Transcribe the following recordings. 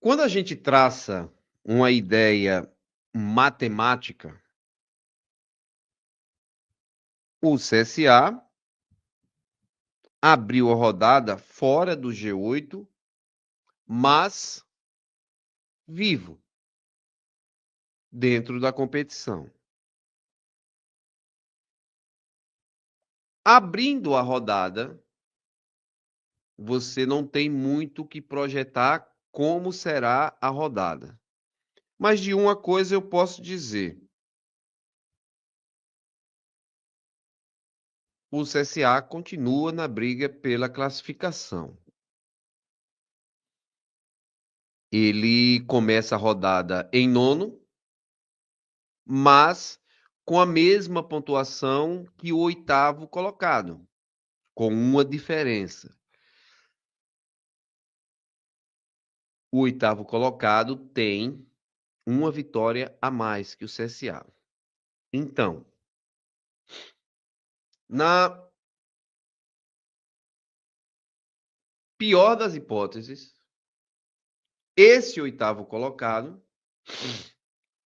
Quando a gente traça uma ideia matemática, o CSA abriu a rodada fora do G8, mas vivo dentro da competição. Abrindo a rodada, você não tem muito o que projetar como será a rodada. Mas de uma coisa eu posso dizer: o CSA continua na briga pela classificação. Ele começa a rodada em nono, mas com a mesma pontuação que o oitavo colocado, com uma diferença. O oitavo colocado tem uma vitória a mais que o CSA. Então, na pior das hipóteses, esse oitavo colocado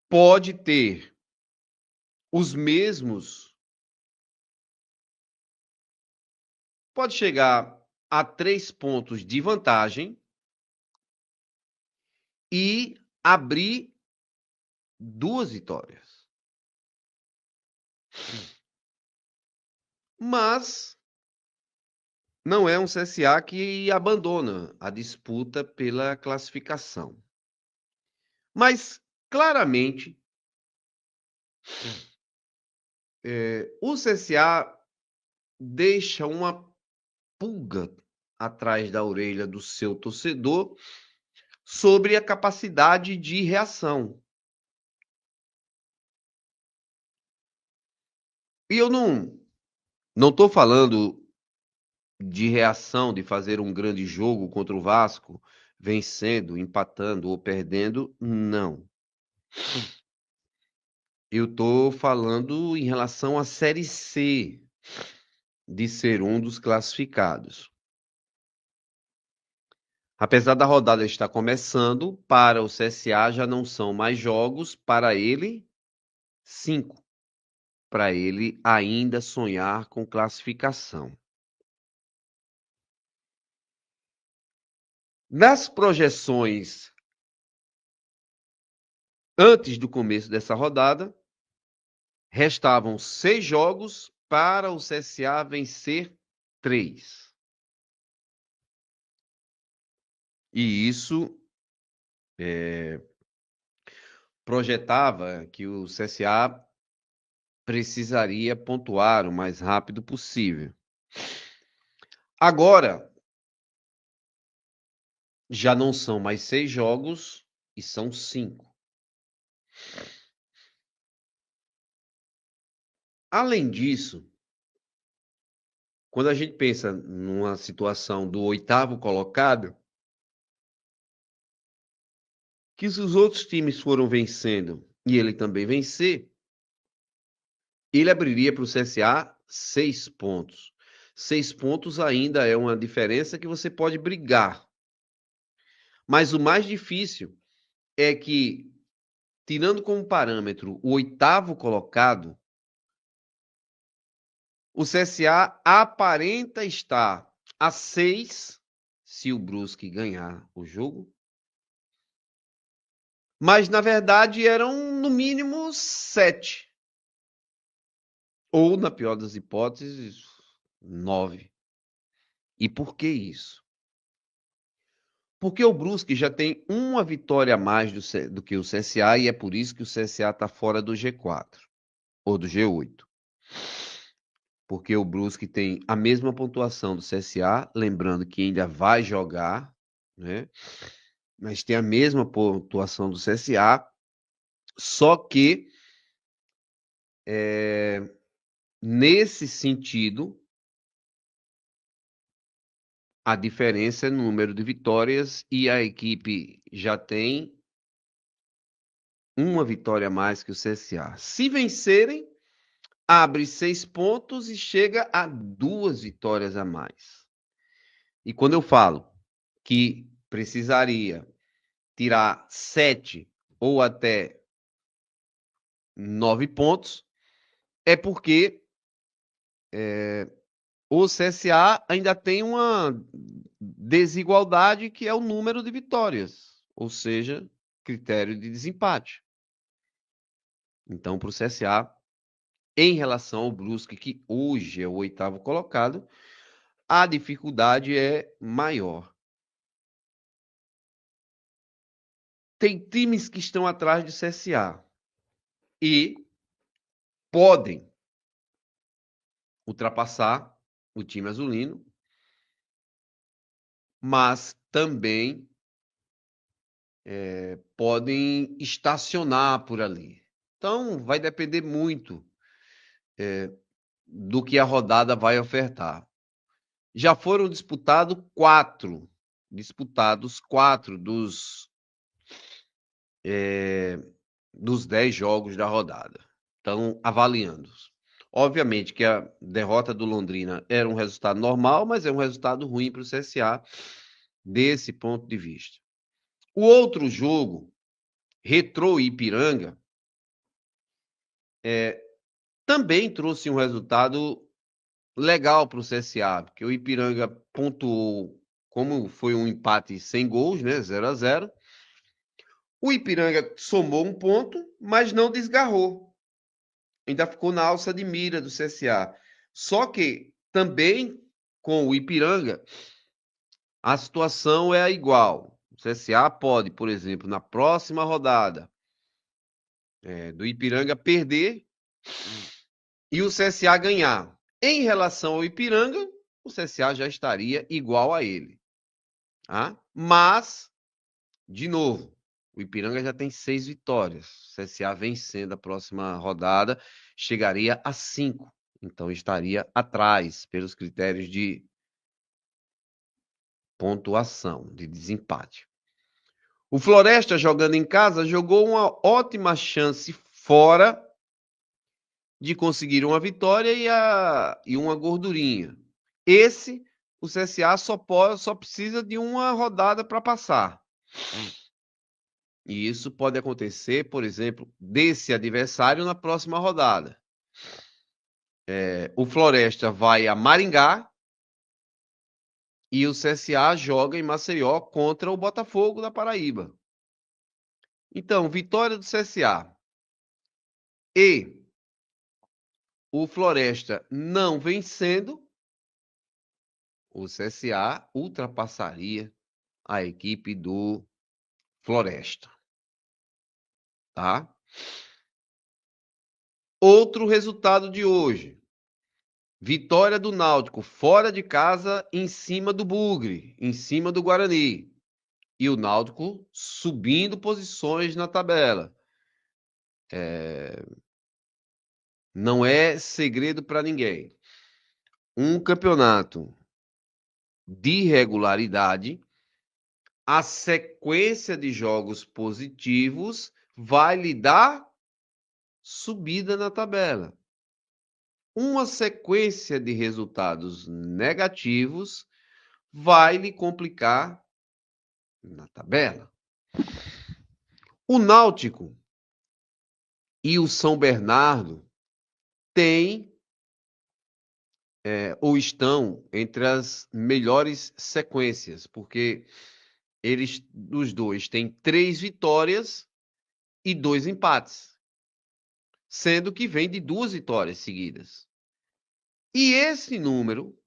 pode ter os mesmos, pode chegar a 3 pontos de vantagem e abrir 2 vitórias. Mas não é um CSA que abandona a disputa pela classificação. Mas, claramente, o CSA deixa uma pulga atrás da orelha do seu torcedor sobre a capacidade de reação. E eu não estou falando de reação, de fazer um grande jogo contra o Vasco, vencendo, empatando ou perdendo, não. Eu estou falando em relação à Série C, de ser um dos classificados. Apesar da rodada estar começando, para o CSA já não são mais jogos, para ele, 5. Para ele ainda sonhar com classificação. Nas projeções antes do começo dessa rodada, restavam 6 jogos para o CSA vencer 3. E isso projetava que o CSA precisaria pontuar o mais rápido possível. Agora, já não são mais 6 jogos e são 5. Além disso, quando a gente pensa numa situação do oitavo colocado, que se os outros times foram vencendo e ele também vencer, ele abriria para o CSA 6 pontos. 6 pontos ainda é uma diferença que você pode brigar. Mas o mais difícil é que, tirando como parâmetro o oitavo colocado, o CSA aparenta estar a 6, se o Brusque ganhar o jogo. Mas, na verdade, eram no mínimo 7. Ou, na pior das hipóteses, 9. E por que isso? Porque o Brusque já tem uma vitória a mais do que o CSA e é por isso que o CSA está fora do G4 ou do G8. Porque o Brusque tem a mesma pontuação do CSA, lembrando que ainda vai jogar, né? Mas tem a mesma pontuação do CSA, só que nesse sentido, a diferença é no número de vitórias e a equipe já tem uma vitória a mais que o CSA. Se vencerem, abre 6 pontos e chega a 2 vitórias a mais. E quando eu falo que precisaria tirar 7 ou até 9 pontos, é porque o CSA ainda tem uma desigualdade que é o número de vitórias, ou seja, critério de desempate. Então, para o CSA, em relação ao Brusque, que hoje é o 8º colocado, a dificuldade é maior. Tem times que estão atrás do CSA e podem ultrapassar o time azulino, mas também podem estacionar por ali. Então, vai depender muito do que a rodada vai ofertar. Já foram disputados 4 dos 10 jogos da rodada. Então, avaliando. Obviamente que a derrota do Londrina era um resultado normal, mas é um resultado ruim para o CSA desse ponto de vista. O outro jogo, Retrô e Ipiranga, também trouxe um resultado legal para o CSA, porque o Ipiranga pontuou, como foi um empate sem gols, né, 0-0. O Ipiranga somou um ponto, mas não desgarrou. Ainda ficou na alça de mira do CSA. Só que também com o Ipiranga, a situação é igual. O CSA pode, por exemplo, na próxima rodada do Ipiranga perder e o CSA ganhar. Em relação ao Ipiranga, o CSA já estaria igual a ele. Tá? Mas, de novo, o Ipiranga já tem 6 vitórias. O CSA vencendo a próxima rodada, chegaria a 5. Então, estaria atrás pelos critérios de pontuação, de desempate. O Floresta, jogando em casa, jogou uma ótima chance fora de conseguir uma vitória e uma gordurinha. O CSA só precisa de uma rodada para passar. E isso pode acontecer, por exemplo, desse adversário na próxima rodada. O Floresta vai a Maringá e o CSA joga em Maceió contra o Botafogo da Paraíba. Então, vitória do CSA e o Floresta não vencendo, o CSA ultrapassaria a equipe do Floresta. Tá? Outro resultado de hoje. Vitória do Náutico fora de casa em cima do Bugre, em cima do Guarani. E o Náutico subindo posições na tabela. Não é segredo para ninguém. Um campeonato de regularidade, a sequência de jogos positivos vai lhe dar subida na tabela. Uma sequência de resultados negativos vai lhe complicar na tabela. O Náutico e o São Bernardo têm ou estão entre as melhores sequências, porque os dois têm 3 vitórias e 2 empates, sendo que vem de 2 vitórias seguidas. E esse número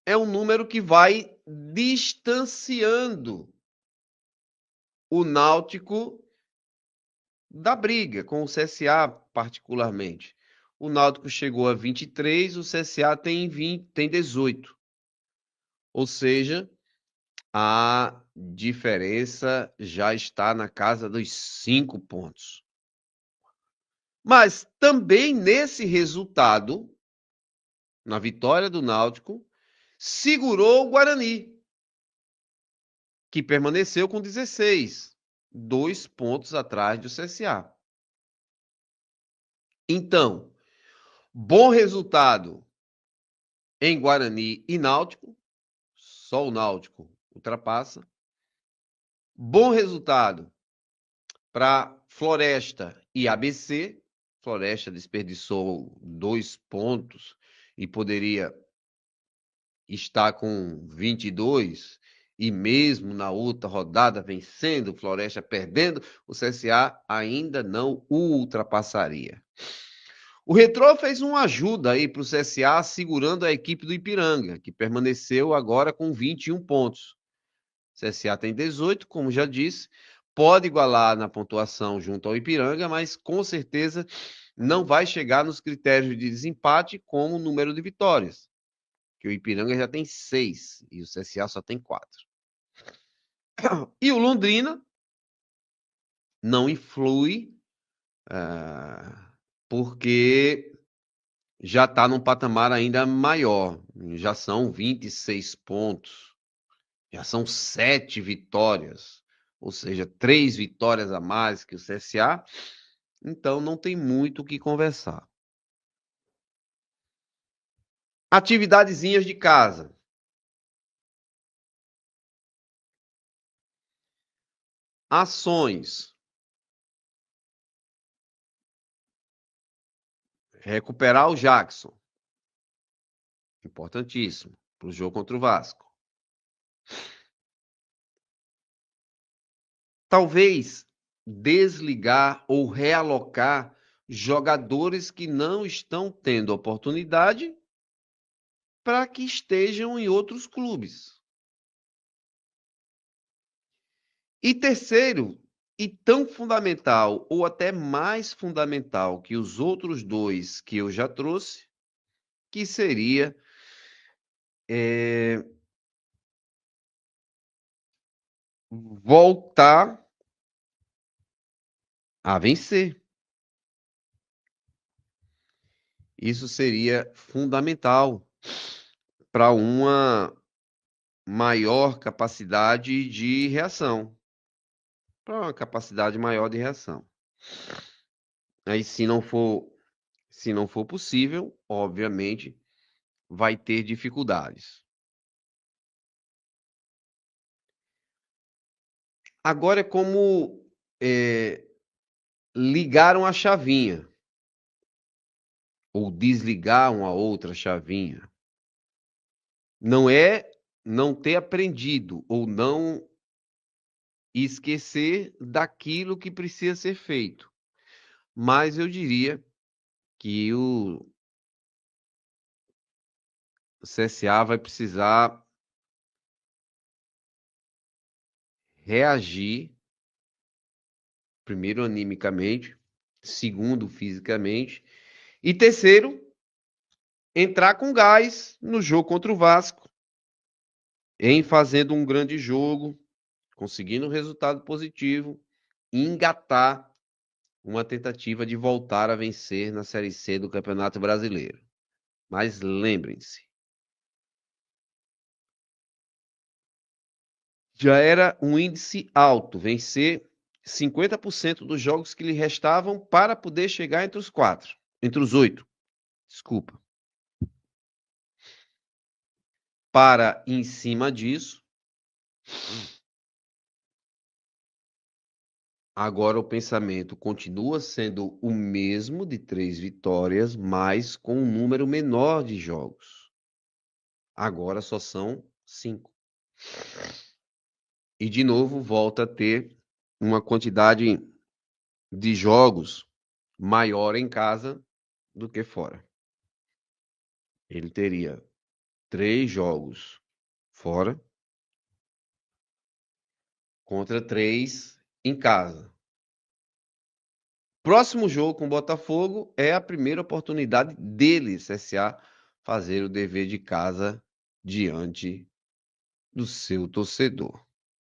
é um número que vai distanciando o Náutico da briga, com o CSA particularmente. O Náutico chegou a 23, o CSA tem 18. Ou seja, a diferença já está na casa dos 5 pontos. Mas também nesse resultado, na vitória do Náutico, segurou o Guarani, que permaneceu com 16, 2 pontos atrás do CSA. Então, bom resultado em Guarani e Náutico, só o Náutico ultrapassa. Bom resultado para Floresta e ABC. Floresta desperdiçou 2 pontos e poderia estar com 22, e mesmo na outra rodada vencendo, Floresta perdendo, o CSA ainda não o ultrapassaria. O Retrô fez uma ajuda aí para o CSA, segurando a equipe do Ipiranga, que permaneceu agora com 21 pontos. O CSA tem 18, como já disse, pode igualar na pontuação junto ao Ipiranga, mas com certeza não vai chegar nos critérios de desempate como o número de vitórias, que o Ipiranga já tem 6 e o CSA só tem 4. E o Londrina não influi, porque já está num patamar ainda maior. Já são 26 pontos. Já são 7 vitórias. Ou seja, 3 vitórias a mais que o CSA. Então não tem muito o que conversar. Atividadezinhas de casa. Ações. Recuperar o Jackson. Importantíssimo para o jogo contra o Vasco. Talvez desligar ou realocar jogadores que não estão tendo oportunidade para que estejam em outros clubes. E terceiro, e tão fundamental, ou até mais fundamental que os outros dois que eu já trouxe, que seria voltar a vencer. Isso seria fundamental para uma maior capacidade de reação. Para uma capacidade maior de reação. Aí, se não for possível, obviamente, vai ter dificuldades. Agora é como ligar uma chavinha ou desligar uma outra chavinha. Não é não ter aprendido ou não esquecer daquilo que precisa ser feito. Mas eu diria que o CSA vai precisar reagir, primeiro animicamente, segundo fisicamente, e terceiro, entrar com gás no jogo contra o Vasco, em fazendo um grande jogo, conseguindo um resultado positivo, e engatar uma tentativa de voltar a vencer na Série C do Campeonato Brasileiro. Mas lembrem-se, já era um índice alto vencer 50% dos jogos que lhe restavam para poder chegar entre os 8. Desculpa. Para, em cima disso, agora o pensamento continua sendo o mesmo de 3 vitórias, mas com um número menor de jogos. Agora só são 5. E de novo volta a ter uma quantidade de jogos maior em casa do que fora. Ele teria 3 jogos fora contra 3 em casa. Próximo jogo com o Botafogo é a primeira oportunidade dele, CSA, fazer o dever de casa diante do seu torcedor.